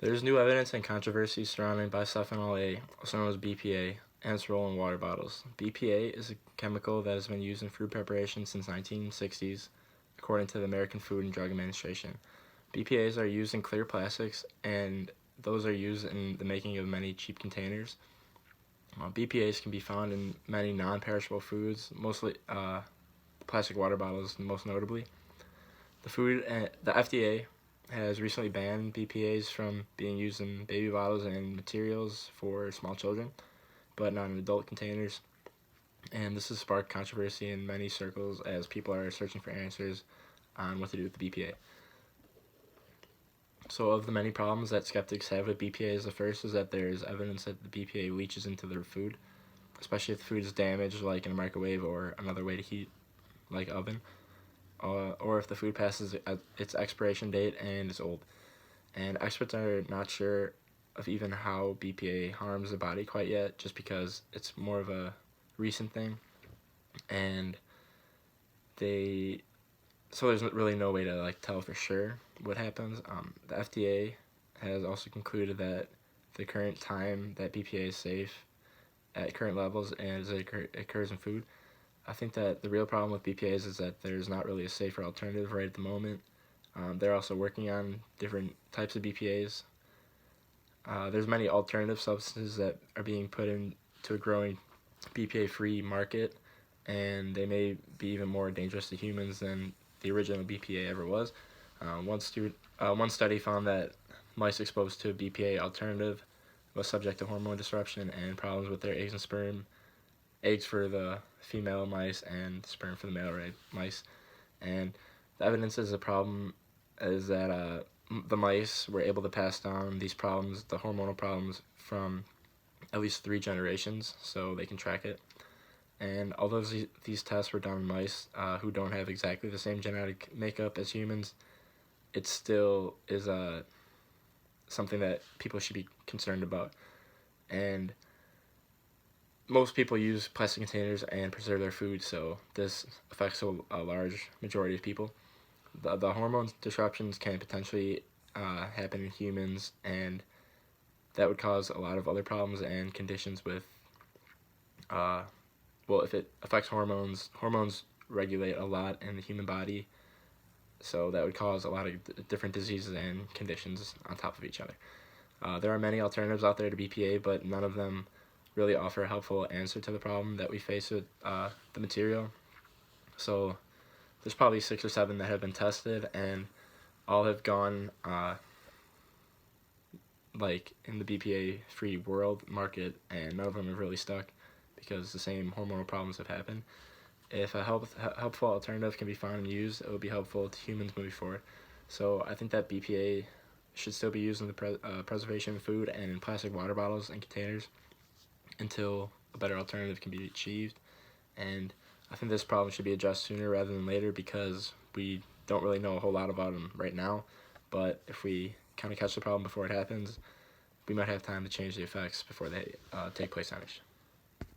There's new evidence and controversy surrounding bisphenol A, also known as BPA, and its role in water bottles. BPA is a chemical that has been used in food preparation since the 1960s, according to the American Food and Drug Administration. BPAs are used in clear plastics, and those are used in the making of many cheap containers. BPAs can be found in many non-perishable foods, mostly plastic water bottles, most notably. The FDA has recently banned BPAs from being used in baby bottles and materials for small children, but not in adult containers. And this has sparked controversy in many circles as people are searching for answers on what to do with the BPA. So of the many problems that skeptics have with BPAs, the first is that there is evidence that the BPA leaches into their food, especially if the food is damaged, like in a microwave or another way to heat, like oven, or if the food passes its expiration date and is old. And experts are not sure of even how BPA harms the body quite yet, just because it's more of a recent thing, and so there's really no way to tell for sure what happens. The FDA has also concluded that the current time that BPA is safe at current levels and as it occurs in food. I think that the real problem with BPAs is that there's not really a safer alternative right at the moment. They're also working on different types of BPAs. There's many alternative substances that are being put into a growing BPA-free market, and they may be even more dangerous to humans than the original BPA ever was. One study found that mice exposed to a BPA alternative was subject to hormone disruption and problems with their eggs and sperm. Eggs for the female mice and sperm for the male mice. And the evidence is that the mice were able to pass down these problems, the hormonal problems, from at least 3 generations, so they can track it. And although these tests were done on mice who don't have exactly the same genetic makeup as humans, it still is something that people should be concerned about. And most people use plastic containers and preserve their food, so this affects a large majority of people. The hormone disruptions can potentially happen in humans, and that would cause a lot of other problems and conditions with, if it affects hormones regulate a lot in the human body, so that would cause a lot of different diseases and conditions on top of each other. There are many alternatives out there to BPA, but none of them really offer a helpful answer to the problem that we face with the material. So there's probably 6 or 7 that have been tested, and all have gone in the BPA-free world market, and none of them have really stuck because the same hormonal problems have happened. If a helpful alternative can be found and used, it will be helpful to humans moving forward. So I think that BPA should still be used in the preservation of food and in plastic water bottles and containers until a better alternative can be achieved. And I think this problem should be addressed sooner rather than later, because we don't really know a whole lot about them right now. But if we kind of catch the problem before it happens, we might have time to change the effects before they take place on us.